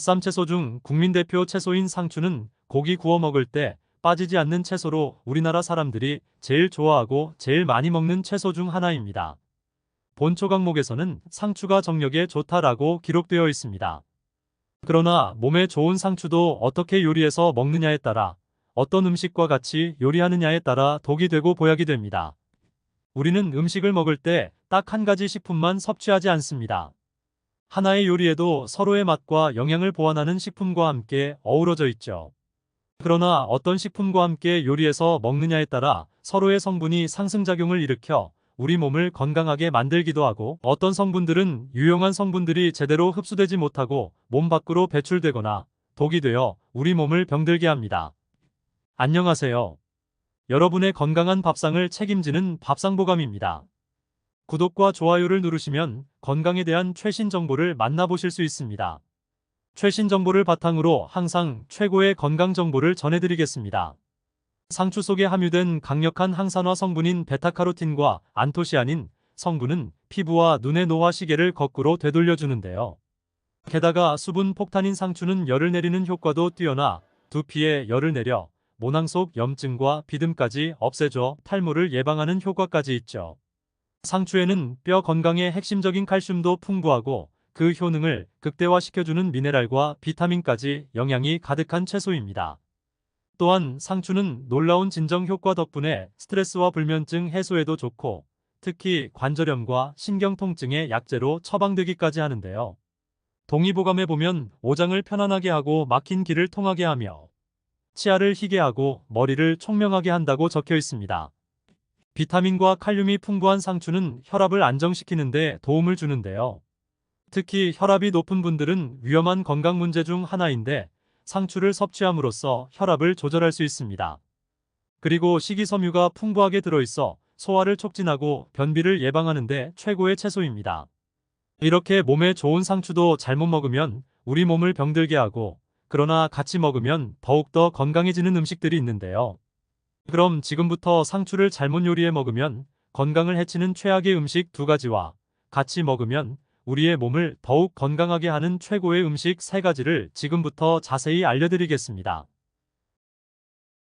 쌈채소 중 국민 대표 채소인 상추는 고기 구워 먹을 때 빠지지 않는 채소로 우리나라 사람들이 제일 좋아하고 제일 많이 먹는 채소 중 하나입니다. 본초 강목에서는 상추가 정력에 좋다라고 기록되어 있습니다. 그러나 몸에 좋은 상추도 어떻게 요리해서 먹느냐에 따라, 어떤 음식과 같이 요리하느냐에 따라 독이 되고 보약이 됩니다. 우리는 음식을 먹을 때 딱 한 가지 식품만 섭취하지 않습니다. 하나의 요리에도 서로의 맛과 영양을 보완하는 식품과 함께 어우러져 있죠. 그러나 어떤 식품과 함께 요리해서 먹느냐에 따라 서로의 성분이 상승작용을 일으켜 우리 몸을 건강하게 만들기도 하고, 어떤 성분들은 유용한 성분들이 제대로 흡수되지 못하고 몸 밖으로 배출되거나 독이 되어 우리 몸을 병들게 합니다. 안녕하세요. 여러분의 건강한 밥상을 책임지는 밥상보감입니다. 구독과 좋아요를 누르시면 건강에 대한 최신 정보를 만나보실 수 있습니다. 최신 정보를 바탕으로 항상 최고의 건강 정보를 전해드리겠습니다. 상추 속에 함유된 강력한 항산화 성분인 베타카로틴과 안토시아닌 성분은 피부와 눈의 노화 시계를 거꾸로 되돌려주는데요. 게다가 수분 폭탄인 상추는 열을 내리는 효과도 뛰어나 두피에 열을 내려 모낭 속 염증과 비듬까지 없애줘 탈모를 예방하는 효과까지 있죠. 상추에는 뼈 건강에 핵심적인 칼슘도 풍부하고 그 효능을 극대화시켜주는 미네랄과 비타민까지 영양이 가득한 채소입니다. 또한 상추는 놀라운 진정 효과 덕분에 스트레스와 불면증 해소에도 좋고, 특히 관절염과 신경통증의 약재로 처방되기까지 하는데요. 동의보감에 보면 오장을 편안하게 하고 막힌 기를 통하게 하며 치아를 희게 하고 머리를 총명하게 한다고 적혀 있습니다. 비타민과 칼륨이 풍부한 상추는 혈압을 안정시키는 데 도움을 주는데요. 특히 혈압이 높은 분들은 위험한 건강 문제 중 하나인데, 상추를 섭취함으로써 혈압을 조절할 수 있습니다. 그리고 식이섬유가 풍부하게 들어있어 소화를 촉진하고 변비를 예방하는 데 최고의 채소입니다. 이렇게 몸에 좋은 상추도 잘못 먹으면 우리 몸을 병들게 하고, 그러나 같이 먹으면 더욱더 건강해지는 음식들이 있는데요. 그럼 지금부터 상추를 잘못 요리해 먹으면 건강을 해치는 최악의 음식 2가지와 같이 먹으면 우리의 몸을 더욱 건강하게 하는 최고의 음식 3가지를 지금부터 자세히 알려드리겠습니다.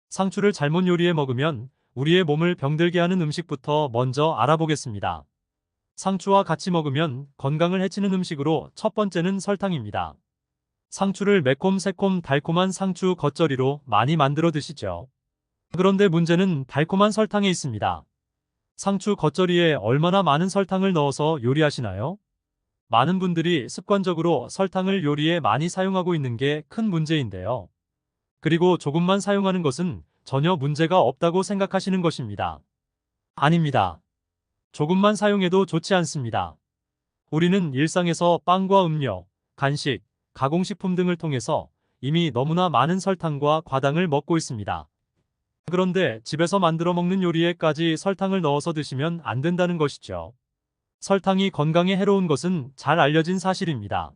상추를 잘못 요리해 먹으면 우리의 몸을 병들게 하는 음식부터 먼저 알아보겠습니다. 상추와 같이 먹으면 건강을 해치는 음식으로 첫 번째는 설탕입니다. 상추를 매콤 새콤 달콤한 상추 겉절이로 많이 만들어 드시죠. 그런데 문제는 달콤한 설탕에 있습니다. 상추 겉절이에 얼마나 많은 설탕을 넣어서 요리하시나요? 많은 분들이 습관적으로 설탕을 요리에 많이 사용하고 있는 게 큰 문제인데요. 그리고 조금만 사용하는 것은 전혀 문제가 없다고 생각하시는 것입니다. 아닙니다. 조금만 사용해도 좋지 않습니다. 우리는 일상에서 빵과 음료, 간식, 가공식품 등을 통해서 이미 너무나 많은 설탕과 과당을 먹고 있습니다. 그런데 집에서 만들어 먹는 요리에까지 설탕을 넣어서 드시면 안 된다는 것이죠. 설탕이 건강에 해로운 것은 잘 알려진 사실입니다.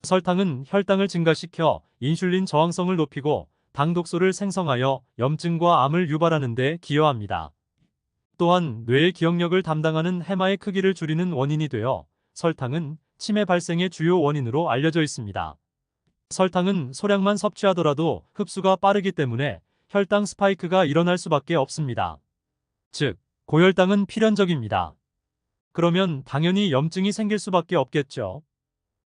설탕은 혈당을 증가시켜 인슐린 저항성을 높이고 당 독소를 생성하여 염증과 암을 유발하는 데 기여합니다. 또한 뇌의 기억력을 담당하는 해마의 크기를 줄이는 원인이 되어 설탕은 치매 발생의 주요 원인으로 알려져 있습니다. 설탕은 소량만 섭취하더라도 흡수가 빠르기 때문에 혈당 스파이크가 일어날 수밖에 없습니다. 즉, 고혈당은 필연적입니다. 그러면 당연히 염증이 생길 수밖에 없겠죠.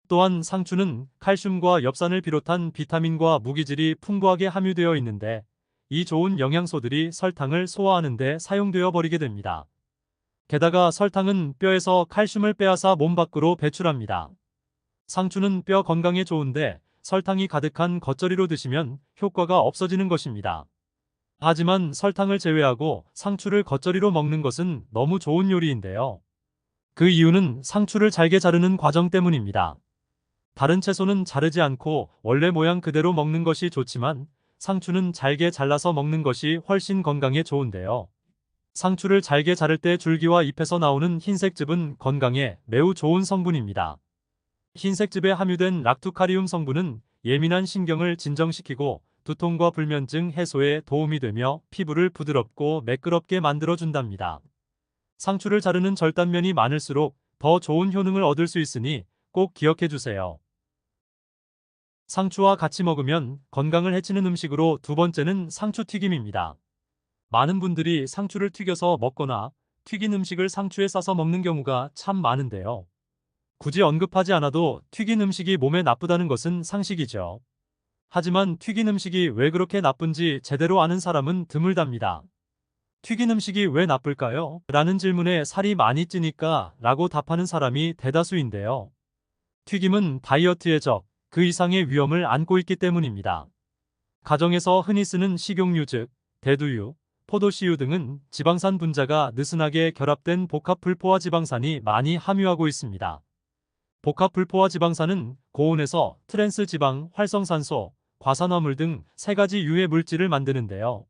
또한 상추는 칼슘과 엽산을 비롯한 비타민과 무기질이 풍부하게 함유되어 있는데, 이 좋은 영양소들이 설탕을 소화하는 데 사용되어 버리게 됩니다. 게다가 설탕은 뼈에서 칼슘을 빼앗아 몸 밖으로 배출합니다. 상추는 뼈 건강에 좋은데 설탕이 가득한 겉절이로 드시면 효과가 없어지는 것입니다. 하지만 설탕을 제외하고 상추를 겉절이로 먹는 것은 너무 좋은 요리인데요. 그 이유는 상추를 잘게 자르는 과정 때문입니다. 다른 채소는 자르지 않고 원래 모양 그대로 먹는 것이 좋지만 상추는 잘게 잘라서 먹는 것이 훨씬 건강에 좋은데요. 상추를 잘게 자를 때 줄기와 잎에서 나오는 흰색즙은 건강에 매우 좋은 성분입니다. 흰색즙에 함유된 락투카리움 성분은 예민한 신경을 진정시키고 두통과 불면증 해소에 도움이 되며 피부를 부드럽고 매끄럽게 만들어준답니다. 상추를 자르는 절단면이 많을수록 더 좋은 효능을 얻을 수 있으니 꼭 기억해주세요. 상추와 같이 먹으면 건강을 해치는 음식으로 두 번째는 상추튀김입니다. 많은 분들이 상추를 튀겨서 먹거나 튀긴 음식을 상추에 싸서 먹는 경우가 참 많은데요. 굳이 언급하지 않아도 튀긴 음식이 몸에 나쁘다는 것은 상식이죠. 하지만 튀긴 음식이 왜 그렇게 나쁜지 제대로 아는 사람은 드물답니다. 튀긴 음식이 왜 나쁠까요? 라는 질문에 살이 많이 찌니까 라고 답하는 사람이 대다수인데요. 튀김은 다이어트의 적, 그 이상의 위험을 안고 있기 때문입니다. 가정에서 흔히 쓰는 식용유 즉 대두유, 포도씨유 등은 지방산 분자가 느슨하게 결합된 복합불포화 지방산이 많이 함유하고 있습니다. 복합불포화 지방산은 고온에서 트랜스 지방, 활성산소, 과산화물 등 세 가지 유해 물질을 만드는데요.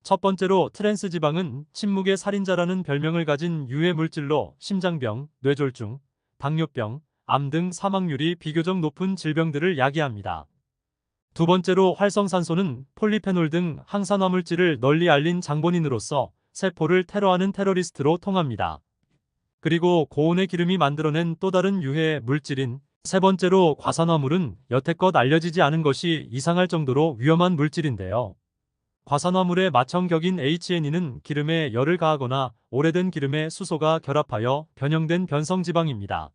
첫 번째로 트랜스 지방은 침묵의 살인자라는 별명을 가진 유해 물질로 심장병, 뇌졸중, 당뇨병, 암 등 사망률이 비교적 높은 질병들을 야기합니다. 두 번째로 활성산소는 폴리페놀 등 항산화 물질을 널리 알린 장본인으로서 세포를 테러하는 테러리스트로 통합니다. 그리고 고온의 기름이 만들어낸 또 다른 유해 물질인 세 번째로 과산화물은 여태껏 알려지지 않은 것이 이상할 정도로 위험한 물질인데요. 과산화물의 맏형격인 HNE는 기름에 열을 가하거나 오래된 기름에 수소가 결합하여 변형된 변성지방입니다.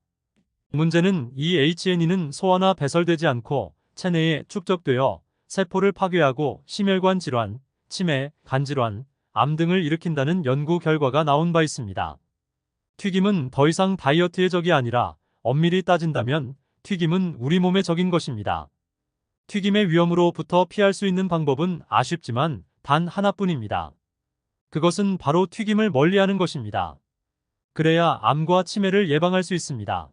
문제는 이 HNE는 소화나 배설되지 않고 체내에 축적되어 세포를 파괴하고 심혈관 질환, 치매, 간질환, 암 등을 일으킨다는 연구 결과가 나온 바 있습니다. 튀김은 더 이상 다이어트의 적이 아니라 엄밀히 따진다면 튀김은 우리 몸의 적인 것입니다. 튀김의 위험으로부터 피할 수 있는 방법은 아쉽지만 단 하나뿐입니다. 그것은 바로 튀김을 멀리하는 것입니다. 그래야 암과 치매를 예방할 수 있습니다.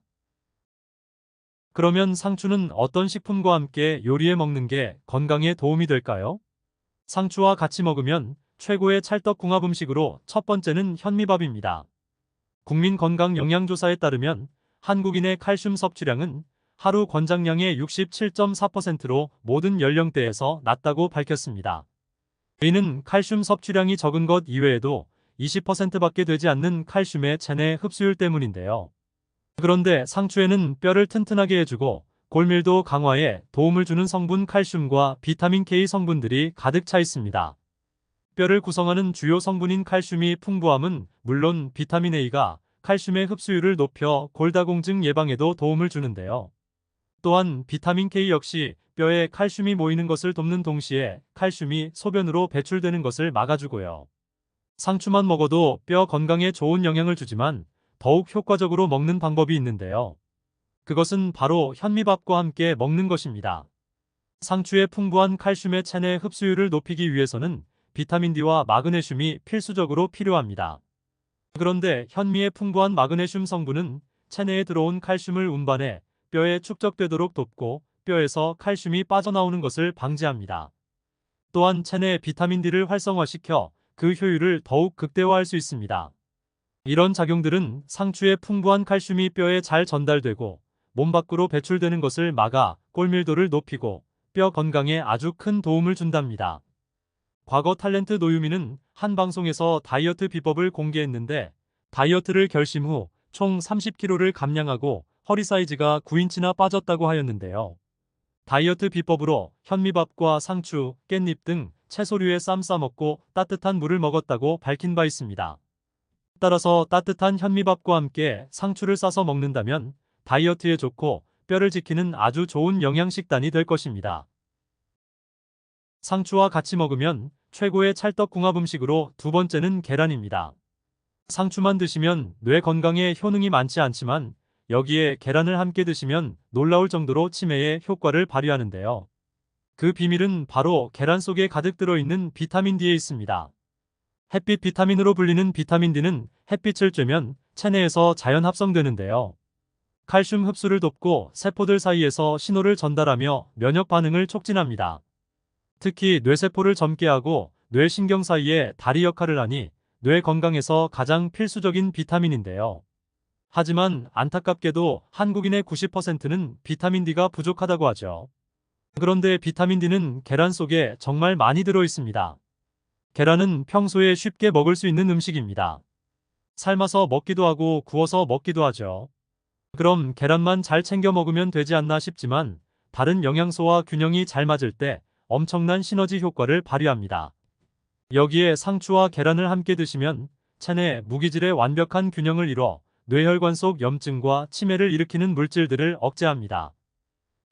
그러면 상추는 어떤 식품과 함께 요리해 먹는 게 건강에 도움이 될까요? 상추와 같이 먹으면 최고의 찰떡궁합 음식으로 첫 번째는 현미밥입니다. 국민건강영양조사에 따르면 한국인의 칼슘 섭취량은 하루 권장량의 67.4%로 모든 연령대에서 낮다고 밝혔습니다. 이는 칼슘 섭취량이 적은 것 이외에도 20%밖에 되지 않는 칼슘의 체내 흡수율 때문인데요. 그런데 상추에는 뼈를 튼튼하게 해주고 골밀도 강화에 도움을 주는 성분 칼슘과 비타민 K 성분들이 가득 차 있습니다. 뼈를 구성하는 주요 성분인 칼슘이 풍부함은 물론 비타민 A가 칼슘의 흡수율을 높여 골다공증 예방에도 도움을 주는데요. 또한 비타민 K 역시 뼈에 칼슘이 모이는 것을 돕는 동시에 칼슘이 소변으로 배출되는 것을 막아주고요. 상추만 먹어도 뼈 건강에 좋은 영향을 주지만 더욱 효과적으로 먹는 방법이 있는데요. 그것은 바로 현미밥과 함께 먹는 것입니다. 상추의 풍부한 칼슘의 체내 흡수율을 높이기 위해서는 비타민 D와 마그네슘이 필수적으로 필요합니다. 그런데 현미의 풍부한 마그네슘 성분은 체내에 들어온 칼슘을 운반해 뼈에 축적되도록 돕고 뼈에서 칼슘이 빠져나오는 것을 방지합니다. 또한 체내 비타민 D를 활성화시켜 그 효율을 더욱 극대화할 수 있습니다. 이런 작용들은 상추의 풍부한 칼슘이 뼈에 잘 전달되고 몸 밖으로 배출되는 것을 막아 골밀도를 높이고 뼈 건강에 아주 큰 도움을 준답니다. 과거 탤런트 노유미는 한 방송에서 다이어트 비법을 공개했는데 다이어트를 결심 후 총 30kg를 감량하고 허리 사이즈가 9인치나 빠졌다고 하였는데요. 다이어트 비법으로 현미밥과 상추, 깻잎 등 채소류에 쌈 싸먹고 따뜻한 물을 먹었다고 밝힌 바 있습니다. 따라서 따뜻한 현미밥과 함께 상추를 싸서 먹는다면 다이어트에 좋고 뼈를 지키는 아주 좋은 영양식단이 될 것입니다. 상추와 같이 먹으면 최고의 찰떡궁합 음식으로 두 번째는 계란입니다. 상추만 드시면 뇌 건강에 효능이 많지 않지만 여기에 계란을 함께 드시면 놀라울 정도로 치매에 효과를 발휘하는데요. 그 비밀은 바로 계란 속에 가득 들어있는 비타민 D에 있습니다. 햇빛 비타민으로 불리는 비타민 D는 햇빛을 쬐면 체내에서 자연 합성되는데요. 칼슘 흡수를 돕고 세포들 사이에서 신호를 전달하며 면역 반응을 촉진합니다. 특히 뇌세포를 젊게 하고 뇌신경 사이에 다리 역할을 하니 뇌 건강에서 가장 필수적인 비타민인데요. 하지만 안타깝게도 한국인의 90%는 비타민 D가 부족하다고 하죠. 그런데 비타민 D는 계란 속에 정말 많이 들어 있습니다. 계란은 평소에 쉽게 먹을 수 있는 음식입니다. 삶아서 먹기도 하고 구워서 먹기도 하죠. 그럼 계란만 잘 챙겨 먹으면 되지 않나 싶지만 다른 영양소와 균형이 잘 맞을 때 엄청난 시너지 효과를 발휘합니다. 여기에 상추와 계란을 함께 드시면 체내 무기질의 완벽한 균형을 이뤄 뇌혈관 속 염증과 치매를 일으키는 물질들을 억제합니다.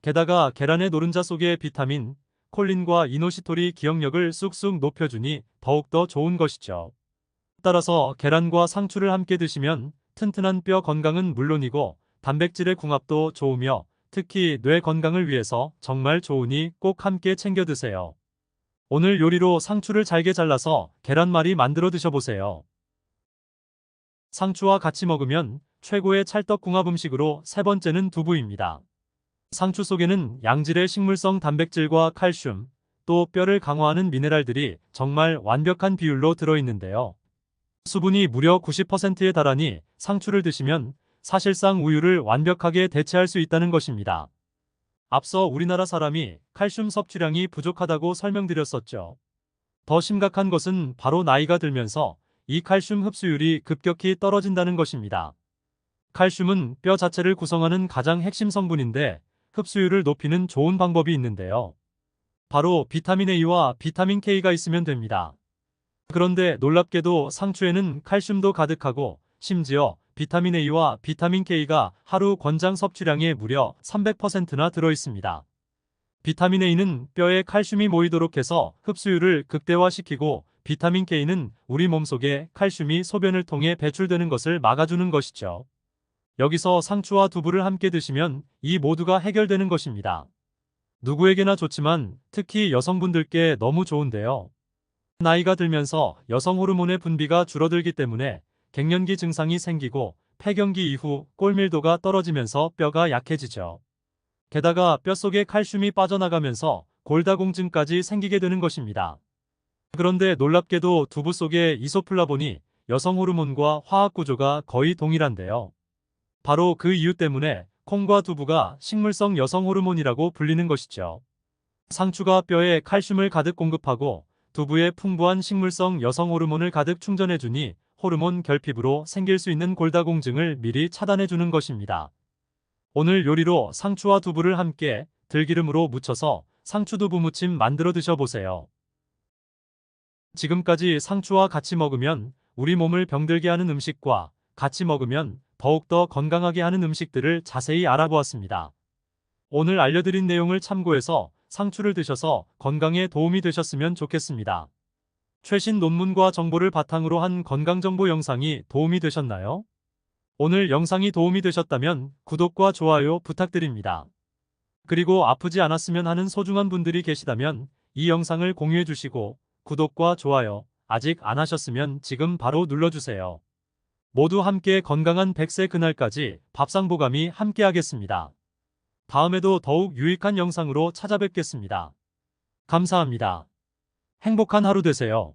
게다가 계란의 노른자 속의 비타민, 콜린과 이노시톨이 기억력을 쑥쑥 높여주니 더욱더 좋은 것이죠. 따라서 계란과 상추를 함께 드시면 튼튼한 뼈 건강은 물론이고 단백질의 궁합도 좋으며 특히 뇌 건강을 위해서 정말 좋으니 꼭 함께 챙겨 드세요. 오늘 요리로 상추를 잘게 잘라서 계란말이 만들어 드셔보세요. 상추와 같이 먹으면 최고의 찰떡궁합 음식으로 세 번째는 두부입니다. 상추 속에는 양질의 식물성 단백질과 칼슘, 또 뼈를 강화하는 미네랄들이 정말 완벽한 비율로 들어있는데요. 수분이 무려 90%에 달하니 상추를 드시면 사실상 우유를 완벽하게 대체할 수 있다는 것입니다. 앞서 우리나라 사람이 칼슘 섭취량이 부족하다고 설명드렸었죠. 더 심각한 것은 바로 나이가 들면서 이 칼슘 흡수율이 급격히 떨어진다는 것입니다. 칼슘은 뼈 자체를 구성하는 가장 핵심 성분인데 흡수율을 높이는 좋은 방법이 있는데요. 바로 비타민 A와 비타민 K가 있으면 됩니다. 그런데 놀랍게도 상추에는 칼슘도 가득하고 심지어 비타민 A와 비타민 K가 하루 권장 섭취량의 무려 300%나 들어있습니다. 비타민 A는 뼈에 칼슘이 모이도록 해서 흡수율을 극대화시키고 비타민 K는 우리 몸속에 칼슘이 소변을 통해 배출되는 것을 막아주는 것이죠. 여기서 상추와 두부를 함께 드시면 이 모두가 해결되는 것입니다. 누구에게나 좋지만 특히 여성분들께 너무 좋은데요. 나이가 들면서 여성 호르몬의 분비가 줄어들기 때문에 갱년기 증상이 생기고 폐경기 이후 꼴밀도가 떨어지면서 뼈가 약해지죠. 게다가 뼛속에 칼슘이 빠져나가면서 골다공증까지 생기게 되는 것입니다. 그런데 놀랍게도 두부 속의 이소플라본이 여성 호르몬과 화학 구조가 거의 동일한데요. 바로 그 이유 때문에 콩과 두부가 식물성 여성 호르몬이라고 불리는 것이죠. 상추가 뼈에 칼슘을 가득 공급하고 두부에 풍부한 식물성 여성 호르몬을 가득 충전해주니 호르몬 결핍으로 생길 수 있는 골다공증을 미리 차단해주는 것입니다. 오늘 요리로 상추와 두부를 함께 들기름으로 무쳐서 상추두부 무침 만들어 드셔보세요. 지금까지 상추와 같이 먹으면 우리 몸을 병들게 하는 음식과 같이 먹으면 더욱더 건강하게 하는 음식들을 자세히 알아보았습니다. 오늘 알려드린 내용을 참고해서 상추를 드셔서 건강에 도움이 되셨으면 좋겠습니다. 최신 논문과 정보를 바탕으로 한 건강정보 영상이 도움이 되셨나요? 오늘 영상이 도움이 되셨다면 구독과 좋아요 부탁드립니다. 그리고 아프지 않았으면 하는 소중한 분들이 계시다면 이 영상을 공유해 주시고 구독과 좋아요 아직 안 하셨으면 지금 바로 눌러주세요. 모두 함께 건강한 100세 그날까지 밥상보감이 함께 하겠습니다. 다음에도 더욱 유익한 영상으로 찾아뵙겠습니다. 감사합니다. 행복한 하루 되세요.